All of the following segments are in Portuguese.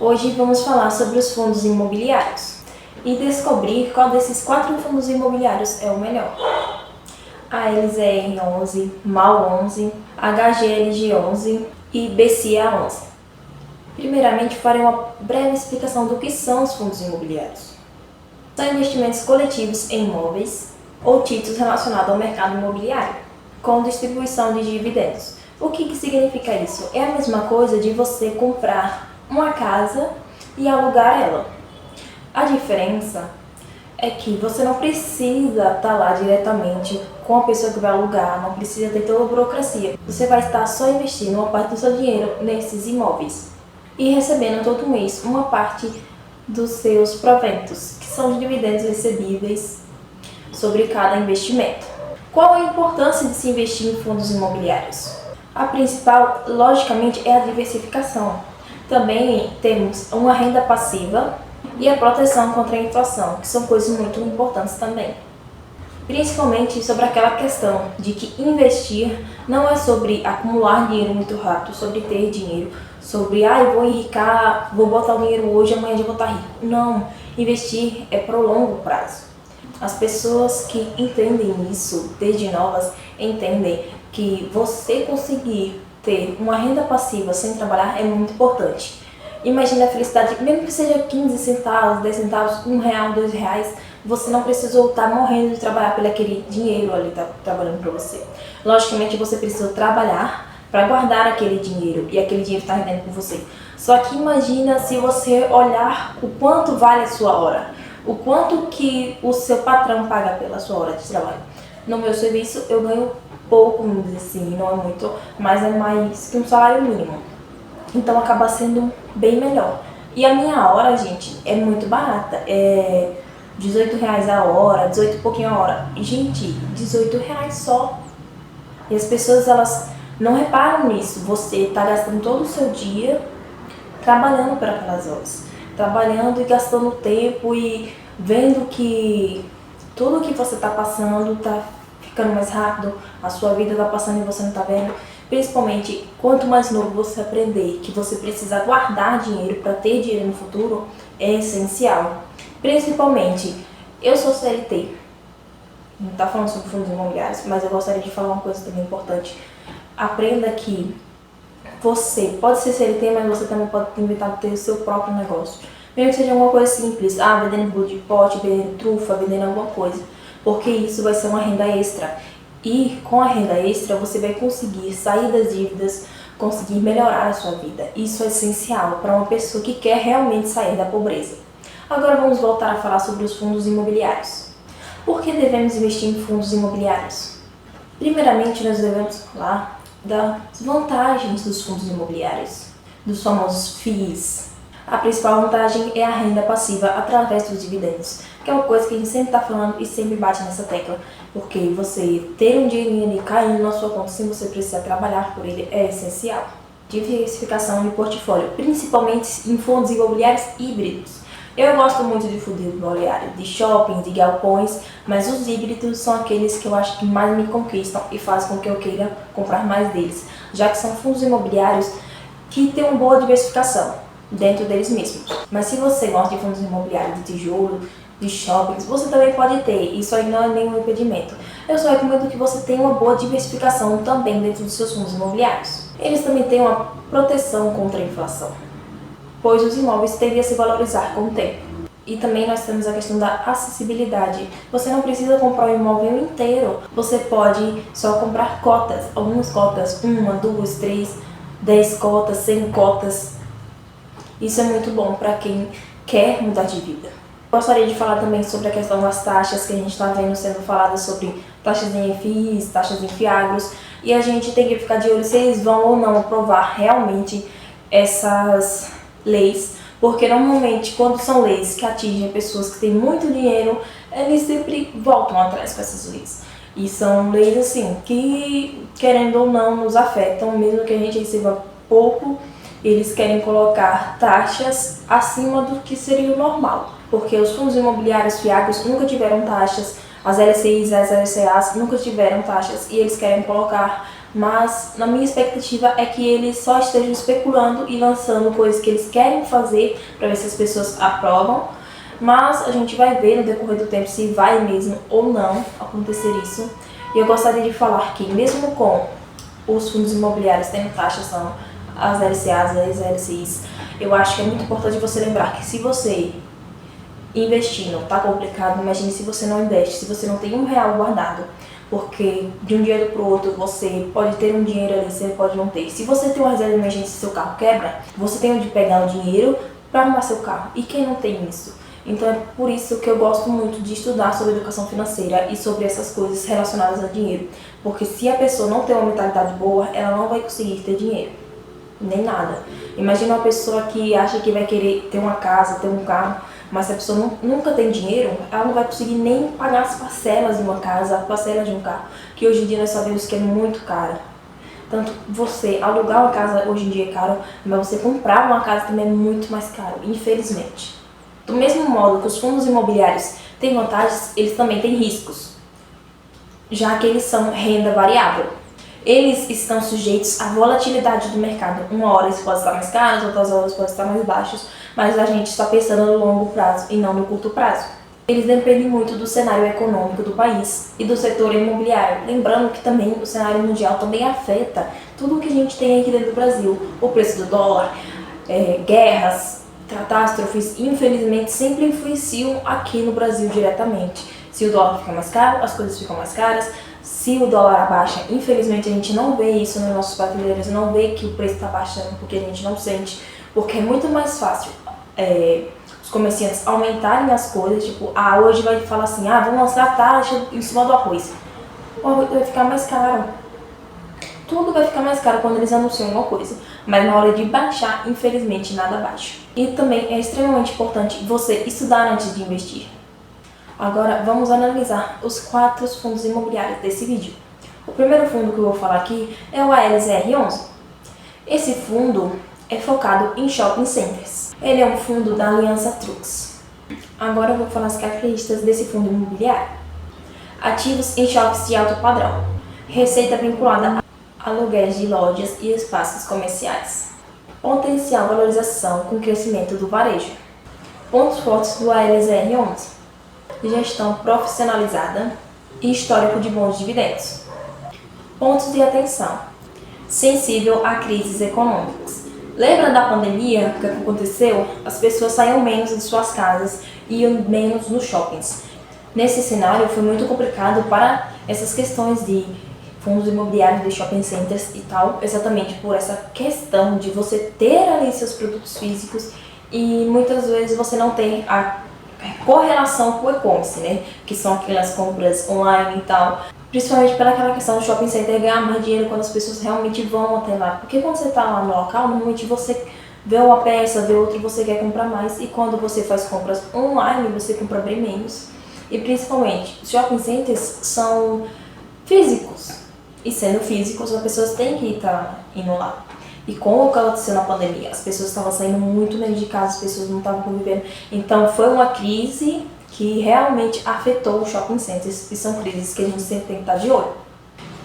Hoje vamos falar sobre os fundos imobiliários e descobrir qual desses 4 fundos imobiliários é o melhor. ALZR11, MAL11, HGLG11 e BCA11. Primeiramente, farei uma breve explicação do que são os fundos imobiliários. São investimentos coletivos em imóveis ou títulos relacionados ao mercado imobiliário, com distribuição de dividendos. O que significa isso? É a mesma coisa de você comprar uma casa e alugar ela. A diferença é que você não precisa estar lá diretamente com a pessoa que vai alugar, não precisa ter toda a burocracia. Você vai estar só investindo uma parte do seu dinheiro nesses imóveis e recebendo todo mês uma parte dos seus proventos, que são os dividendos recebíveis sobre cada investimento. Qual a importância de se investir em fundos imobiliários? A principal, logicamente, é a diversificação. Também temos uma renda passiva e a proteção contra a inflação, que são coisas muito importantes também. Principalmente sobre aquela questão de que investir não é sobre acumular dinheiro muito rápido, sobre ter dinheiro, sobre eu vou enricar, vou botar o dinheiro hoje, amanhã já vou estar rico. Não, investir é para o longo prazo. As pessoas que entendem isso, desde novas, entendem que você conseguir ter uma renda passiva sem trabalhar é muito importante. Imagine a felicidade, mesmo que seja 15 centavos, 10 centavos, R$1, R$2, você não precisou estar morrendo de trabalhar pelo aquele dinheiro ali tá trabalhando para você. Logicamente você precisa trabalhar para guardar aquele dinheiro e aquele dinheiro está rendendo por você. Só que imagina se você olhar o quanto vale a sua hora, o quanto que o seu patrão paga pela sua hora de trabalho. No meu serviço eu ganho pouco, vamos dizer assim, não é muito, mas é mais que um salário mínimo. Então acaba sendo bem melhor. E a minha hora, gente, é muito barata. É R$18 a hora, 18 e pouquinho a hora. E, gente, R$18 só. E as pessoas, elas não reparam nisso. Você está gastando todo o seu dia trabalhando por aquelas horas. Trabalhando e gastando tempo e vendo que tudo que você está passando está ficando mais rápido. A sua vida está passando e você não está vendo. Principalmente, quanto mais novo você aprender que você precisa guardar dinheiro para ter dinheiro no futuro, é essencial. Principalmente, eu sou CLT, não está falando sobre fundos imobiliários, mas eu gostaria de falar uma coisa também importante. Aprenda que você pode ser CLT, mas você também pode tentar ter o seu próprio negócio. Mesmo que seja alguma coisa simples, vendendo bolo de pote, vendendo trufa, vendendo alguma coisa, porque isso vai ser uma renda extra. E com a renda extra você vai conseguir sair das dívidas, conseguir melhorar a sua vida. Isso é essencial para uma pessoa que quer realmente sair da pobreza. Agora vamos voltar a falar sobre os fundos imobiliários. Por que devemos investir em fundos imobiliários? Primeiramente, nós devemos falar das vantagens dos fundos imobiliários, dos famosos FIIs. A principal vantagem é a renda passiva através dos dividendos, que é uma coisa que a gente sempre está falando e sempre bate nessa tecla, porque você ter um dinheirinho ali caindo na sua conta sem você precisar trabalhar por ele é essencial. Diversificação de portfólio, principalmente em fundos imobiliários híbridos. Eu gosto muito de fundo imobiliário, de shopping, de galpões, mas os híbridos são aqueles que eu acho que mais me conquistam e fazem com que eu queira comprar mais deles, já que são fundos imobiliários que têm uma boa diversificação dentro deles mesmos. Mas se você gosta de fundos imobiliários de tijolo, de shoppings, você também pode ter, isso aí não é nenhum impedimento. Eu só recomendo que você tenha uma boa diversificação também dentro dos seus fundos imobiliários. Eles também têm uma proteção contra a inflação, pois os imóveis tendem a se valorizar com o tempo. E também nós temos a questão da acessibilidade. Você não precisa comprar o imóvel inteiro, você pode só comprar cotas, algumas cotas, 1, 2, 3, 10 cotas, 100 cotas. Isso é muito bom para quem quer mudar de vida. Gostaria de falar também sobre a questão das taxas, que a gente está vendo sendo falada sobre taxas em FIIs, taxas em FIAGROS, e a gente tem que ficar de olho se eles vão ou não aprovar realmente essas leis, porque normalmente quando são leis que atingem pessoas que têm muito dinheiro, eles sempre voltam atrás com essas leis. E são leis assim, que querendo ou não nos afetam, mesmo que a gente receba pouco, eles querem colocar taxas acima do que seria o normal. Porque os fundos imobiliários FIAGROS nunca tiveram taxas, as LCIs e as LCAs nunca tiveram taxas e eles querem colocar mas na minha expectativa é que eles só estejam especulando e lançando coisas que eles querem fazer para ver se as pessoas aprovam, mas a gente vai ver no decorrer do tempo se vai mesmo ou não acontecer isso. E eu gostaria de falar que mesmo com os fundos imobiliários tendo taxação, as LCAs, as LCIs, eu acho que é muito importante você lembrar que se você investindo tá complicado, imagine se você não investe, se você não tem R$1 guardado, porque de um dia para o outro você pode ter um dinheiro ali, você pode não ter. Se você tem uma reserva de emergência e seu carro quebra, você tem onde pegar o dinheiro para arrumar seu carro. E quem não tem isso? Então é por isso que eu gosto muito de estudar sobre educação financeira e sobre essas coisas relacionadas a dinheiro. Porque se a pessoa não tem uma mentalidade boa, ela não vai conseguir ter dinheiro. Nem nada. Imagina uma pessoa que acha que vai querer ter uma casa, ter um carro, mas se a pessoa nunca tem dinheiro, ela não vai conseguir nem pagar as parcelas de uma casa, as parcelas de um carro, que hoje em dia nós sabemos que é muito caro. Tanto você alugar uma casa hoje em dia é caro, mas você comprar uma casa também é muito mais caro, infelizmente. Do mesmo modo que os fundos imobiliários têm vantagens, eles também têm riscos, já que eles são renda variável. Eles estão sujeitos à volatilidade do mercado. Uma hora eles podem estar mais caros, outras horas podem estar mais baixos, mas a gente está pensando no longo prazo e não no curto prazo. Eles dependem muito do cenário econômico do país e do setor imobiliário. Lembrando que também o cenário mundial também afeta tudo o que a gente tem aqui dentro do Brasil. O preço do dólar, guerras, catástrofes, infelizmente sempre influenciam aqui no Brasil diretamente. Se o dólar fica mais caro, as coisas ficam mais caras. Se o dólar abaixa, infelizmente a gente não vê isso nos nossos brasileiros, não vê que o preço está baixando, porque a gente não sente, porque é muito mais fácil os comerciantes aumentarem as coisas, tipo, hoje vai falar assim, vamos lançar a taxa em cima do arroz. O arroz vai ficar mais caro. Tudo vai ficar mais caro quando eles anunciam alguma coisa, mas na hora de baixar, infelizmente, nada baixa. E também é extremamente importante você estudar antes de investir. Agora vamos analisar os 4 fundos imobiliários desse vídeo. O primeiro fundo que eu vou falar aqui é o ALZR11. Esse fundo é focado em shopping centers. Ele é um fundo da Aliança Trux. Agora eu vou falar as características desse fundo imobiliário. Ativos em shoppings de alto padrão. Receita vinculada a aluguéis de lojas e espaços comerciais. Potencial valorização com crescimento do varejo. Pontos fortes do ALZR11. Gestão profissionalizada e histórico de bons dividendos. Pontos de atenção. Sensível a crises econômicas. Lembra da pandemia que aconteceu? As pessoas saíam menos de suas casas e iam menos nos shoppings. Nesse cenário foi muito complicado para essas questões de fundos imobiliários de shopping centers e tal, exatamente por essa questão de você ter ali seus produtos físicos e muitas vezes você não tem a correlação com o e-commerce, né? Que são aquelas compras online e tal. Principalmente pela aquela questão do shopping center ganhar mais dinheiro quando as pessoas realmente vão até lá. Porque quando você está lá no local, normalmente você vê uma peça, vê outra e você quer comprar mais. E quando você faz compras online, você compra bem menos. E principalmente, os shopping centers são físicos. E sendo físicos, as pessoas têm que estar indo lá. E com o que aconteceu na pandemia, as pessoas estavam saindo muito menos de casa, as pessoas não estavam convivendo. Então foi uma crise que realmente afetou os shopping centers, e são crises que a gente sempre tem que estar de olho.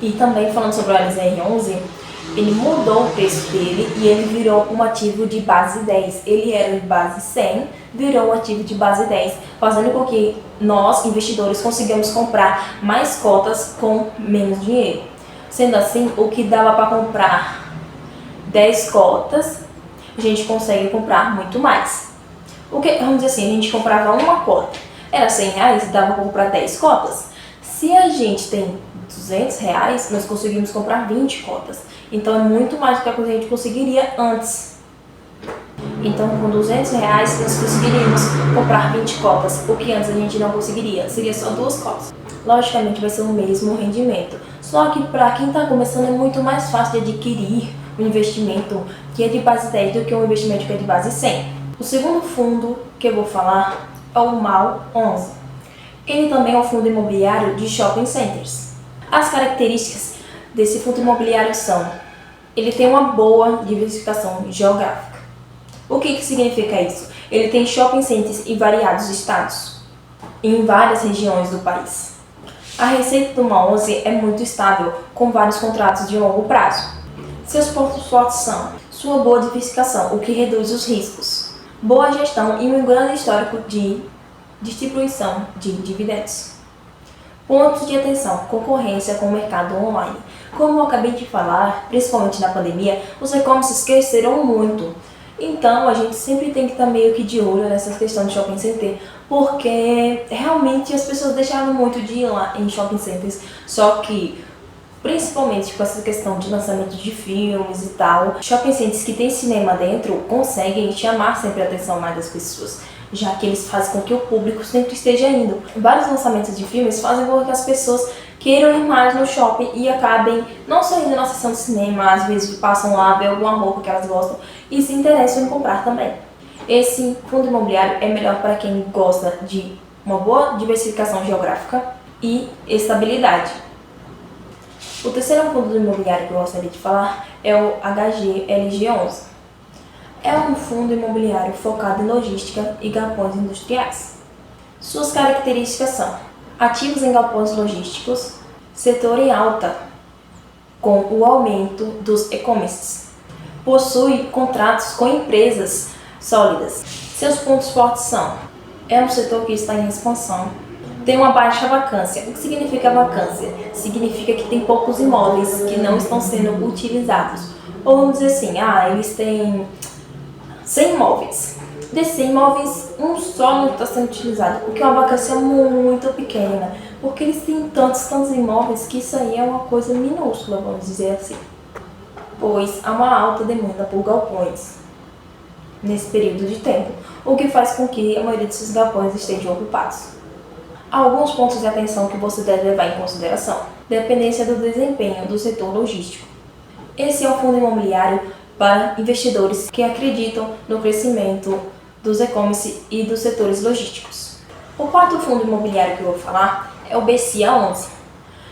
E também falando sobre o LZR11, ele mudou o preço dele e ele virou um ativo de base 10. Ele era de base 100, virou um ativo de base 10, fazendo com que nós, investidores, consigamos comprar mais cotas com menos dinheiro. Sendo assim, o que dava para comprar 10 cotas, a gente consegue comprar muito mais. Vamos dizer assim, a gente comprava uma cota, era R$100, dava para comprar 10 cotas. Se a gente tem R$200, nós conseguimos comprar 20 cotas. Então é muito mais do que a gente conseguiria antes. Então com R$200 nós conseguiríamos comprar 20 cotas, o que antes a gente não conseguiria, seria só 2 cotas. Logicamente vai ser o mesmo rendimento, só que para quem está começando é muito mais fácil de adquirir um investimento que é de base 10 do que um investimento que é de base 100. O segundo fundo que eu vou falar é o MAL11. Ele também é um fundo imobiliário de shopping centers. As características desse fundo imobiliário são: ele tem uma boa diversificação geográfica. O que significa isso? Ele tem shopping centers em variados estados, em várias regiões do país. A receita do MAL 11 é muito estável, com vários contratos de longo prazo. Seus pontos fortes são sua boa diversificação, o que reduz os riscos, boa gestão e um grande histórico de distribuição de dividendos. Pontos de atenção: concorrência com o mercado online. Como eu acabei de falar, principalmente na pandemia, os e-commerces cresceram muito. Então, a gente sempre tem que estar meio que de olho nessa questão de shopping center, porque realmente as pessoas deixaram muito de ir lá em shopping centers, só que, principalmente com essa questão de lançamento de filmes e tal, shopping centers que tem cinema dentro conseguem chamar sempre a atenção mais das pessoas, já que eles fazem com que o público sempre esteja indo. Vários lançamentos de filmes fazem com que as pessoas queiram ir mais no shopping e acabem não só indo na sessão de cinema, às vezes passam lá, ver alguma roupa que elas gostam e se interessam em comprar também. Esse fundo imobiliário é melhor para quem gosta de uma boa diversificação geográfica e estabilidade. O terceiro fundo imobiliário que eu gostaria de falar é o HGLG11. É um fundo imobiliário focado em logística e galpões industriais. Suas características são ativos em galpões logísticos, setor em alta, com o aumento dos e-commerces. Possui contratos com empresas sólidas. Seus pontos fortes são: é um setor que está em expansão, tem uma baixa vacância. O que significa vacância? Significa que tem poucos imóveis que não estão sendo utilizados. Ou vamos dizer assim, eles têm 100 imóveis. Desses 100 imóveis, um só não está sendo utilizado, o que é uma vacância muito pequena, porque eles têm tantos imóveis que isso aí é uma coisa minúscula, vamos dizer assim. Pois há uma alta demanda por galpões nesse período de tempo, o que faz com que a maioria desses galpões estejam ocupados. Há alguns pontos de atenção que você deve levar em consideração. Dependência do desempenho do setor logístico. Esse é um fundo imobiliário para investidores que acreditam no crescimento dos e-commerce e dos setores logísticos. O quarto fundo imobiliário que eu vou falar é o BCA11.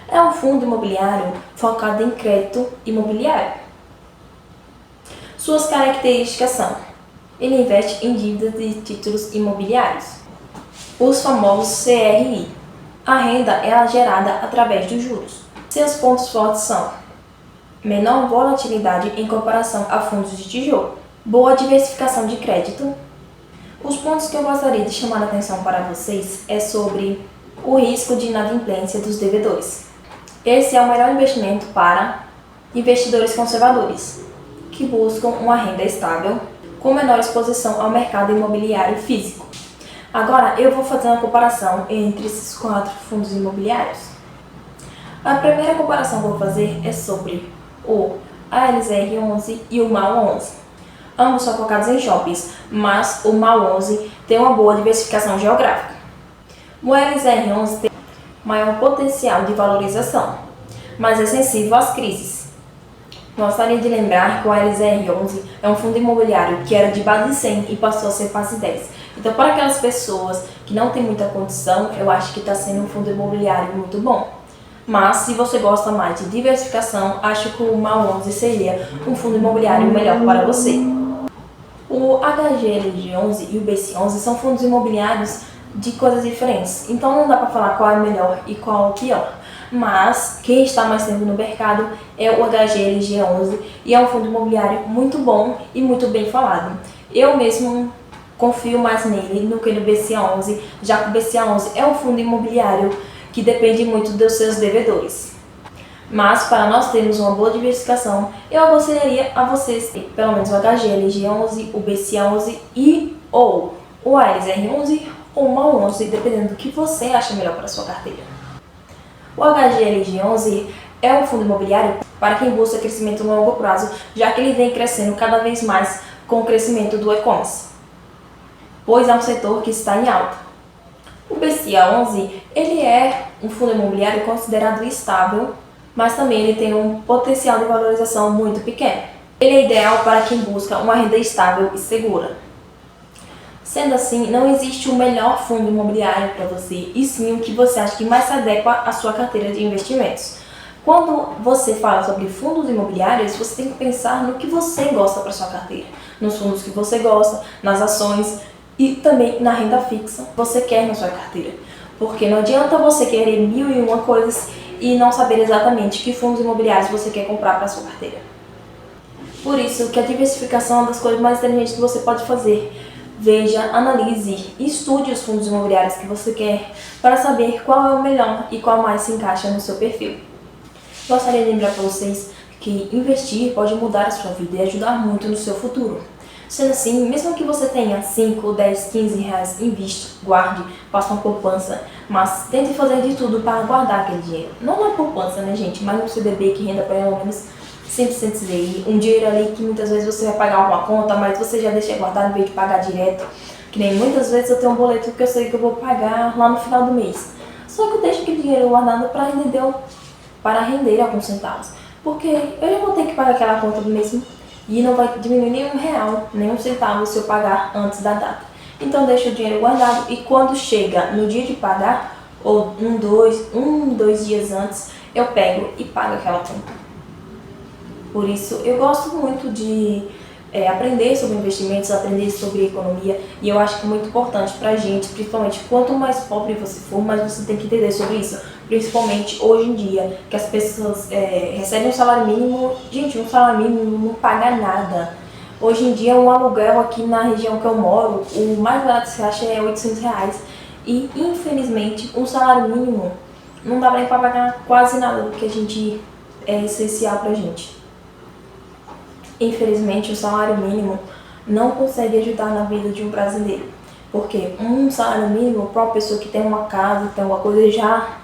É um fundo imobiliário focado em crédito imobiliário. Suas características são: ele investe em dívidas de títulos imobiliários, os famosos CRI. A renda é gerada através dos juros. Seus pontos fortes são: menor volatilidade em comparação a fundos de tijolo, boa diversificação de crédito. Os pontos que eu gostaria de chamar a atenção para vocês é sobre o risco de inadimplência dos devedores. Esse é o melhor investimento para investidores conservadores, que buscam uma renda estável, com menor exposição ao mercado imobiliário físico. Agora eu vou fazer uma comparação entre esses 4 fundos imobiliários. A primeira comparação que eu vou fazer é sobre o ALZR11 e o MAL11. Ambos são focados em shoppings, mas o MAL11 tem uma boa diversificação geográfica. O ALZR11 tem maior potencial de valorização, mas é sensível às crises. Gostaria de lembrar que o ALZR11 é um fundo imobiliário que era de base 100 e passou a ser base 10. Então, para aquelas pessoas que não têm muita condição, eu acho que está sendo um fundo imobiliário muito bom. Mas, se você gosta mais de diversificação, acho que o MAL11 seria um fundo imobiliário melhor para você. O HGLG11 e o BC11 são fundos imobiliários de coisas diferentes, então não dá para falar qual é o melhor e qual é o pior. Mas quem está mais tempo no mercado é o HGLG11 e é um fundo imobiliário muito bom e muito bem falado. Eu mesmo confio mais nele do que no BCA11, já que o BCA11 é um fundo imobiliário que depende muito dos seus devedores. Mas para nós termos uma boa diversificação, eu aconselharia a vocês ter pelo menos o HGLG11, o BCA11 e ou o ALZR11 ou o MAL11, dependendo do que você acha melhor para a sua carteira. O HGLG11 é um fundo imobiliário para quem busca crescimento no longo prazo, já que ele vem crescendo cada vez mais com o crescimento do e-commerce, pois é um setor que está em alta. O BCA11 ele é um fundo imobiliário considerado estável, mas também ele tem um potencial de valorização muito pequeno. Ele é ideal para quem busca uma renda estável e segura. Sendo assim, não existe o melhor fundo imobiliário para você, e sim o que você acha que mais se adequa à sua carteira de investimentos. Quando você fala sobre fundos imobiliários, você tem que pensar no que você gosta para sua carteira, nos fundos que você gosta, nas ações e também na renda fixa que você quer na sua carteira. Porque não adianta você querer mil e uma coisas e não saber exatamente que fundos imobiliários você quer comprar para sua carteira. Por isso que a diversificação é uma das coisas mais inteligentes que você pode fazer. Veja, analise e estude os fundos imobiliários que você quer para saber qual é o melhor e qual mais se encaixa no seu perfil. Gostaria de lembrar para vocês que investir pode mudar a sua vida e ajudar muito no seu futuro. Sendo assim, mesmo que você tenha 5, 10, 15 reais, invista, guarde, faça uma poupança, mas tente fazer de tudo para guardar aquele dinheiro. Não na poupança, né, gente, mas no CDB que renda pelo menos 100% CDI, um dinheiro ali que muitas vezes você vai pagar alguma conta, mas você já deixa guardado em vez de pagar direto. Que nem muitas vezes eu tenho um boleto que eu sei que eu vou pagar lá no final do mês. Só que eu deixo aquele dinheiro guardado para render alguns centavos. Porque eu já vou ter que pagar aquela conta do mês e não vai diminuir nenhum real, nenhum centavo se eu pagar antes da data. Então deixo o dinheiro guardado e quando chega no dia de pagar, ou dois dias antes, eu pego e pago aquela conta. Por isso eu gosto muito de aprender sobre investimentos, aprender sobre economia, e eu acho que é muito importante pra gente, principalmente quanto mais pobre você for, mais você tem que entender sobre isso. Principalmente hoje em dia, que as pessoas recebem um salário mínimo. Gente, um salário mínimo não paga nada. Hoje em dia, um aluguel aqui na região que eu moro, o mais barato que você acha é R$ 800. E, infelizmente, um salário mínimo não dá nem pra pagar quase nada do que a gente é essencial pra gente. Infelizmente, o salário mínimo não consegue ajudar na vida de um brasileiro. Porque um salário mínimo para uma pessoa que tem uma casa, tem uma coisa, já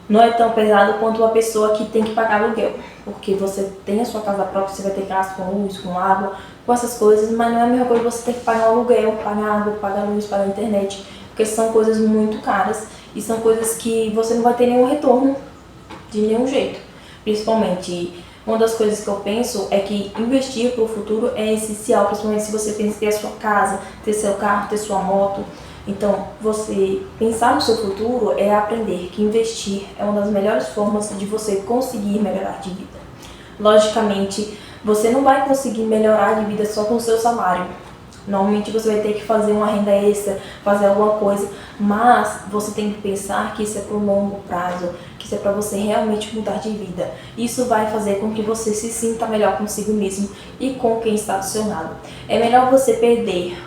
não é tão pesado quanto uma pessoa que tem que pagar aluguel. Porque você tem a sua casa própria, você vai ter gasto com luz, com água, com essas coisas, mas não é a mesma coisa você ter que pagar aluguel, pagar água, pagar luz, pagar internet. Porque são coisas muito caras e são coisas que você não vai ter nenhum retorno de nenhum jeito. Principalmente, uma das coisas que eu penso é que investir para o futuro é essencial, principalmente se você pensa em ter a sua casa, ter seu carro, ter sua moto. Então, você pensar no seu futuro é aprender que investir é uma das melhores formas de você conseguir melhorar de vida. Logicamente, você não vai conseguir melhorar de vida só com o seu salário. Normalmente você vai ter que fazer uma renda extra, fazer alguma coisa, mas você tem que pensar que isso é para o longo prazo, que isso é para você realmente mudar de vida. Isso vai fazer com que você se sinta melhor consigo mesmo e com quem está do seu lado. É melhor você perder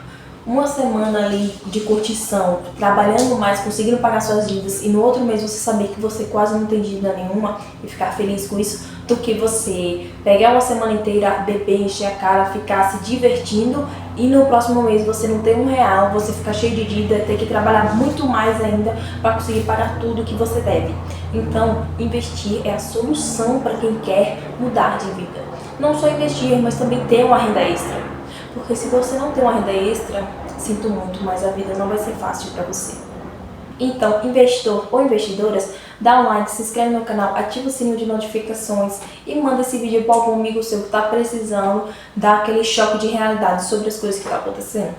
uma semana ali de curtição, trabalhando mais, conseguindo pagar suas dívidas, e no outro mês você saber que você quase não tem dívida nenhuma e ficar feliz com isso, do que você pegar uma semana inteira, beber, encher a cara, ficar se divertindo e no próximo mês você não ter R$ 1, você ficar cheio de dívida, ter que trabalhar muito mais ainda para conseguir pagar tudo que você deve. Então, investir é a solução para quem quer mudar de vida. Não só investir, mas também ter uma renda extra. Porque se você não tem uma renda extra, sinto muito, mas a vida não vai ser fácil para você. Então, investidor ou investidoras, dá um like, se inscreve no canal, ativa o sininho de notificações e manda esse vídeo para algum amigo seu que está precisando dar aquele choque de realidade sobre as coisas que estão acontecendo.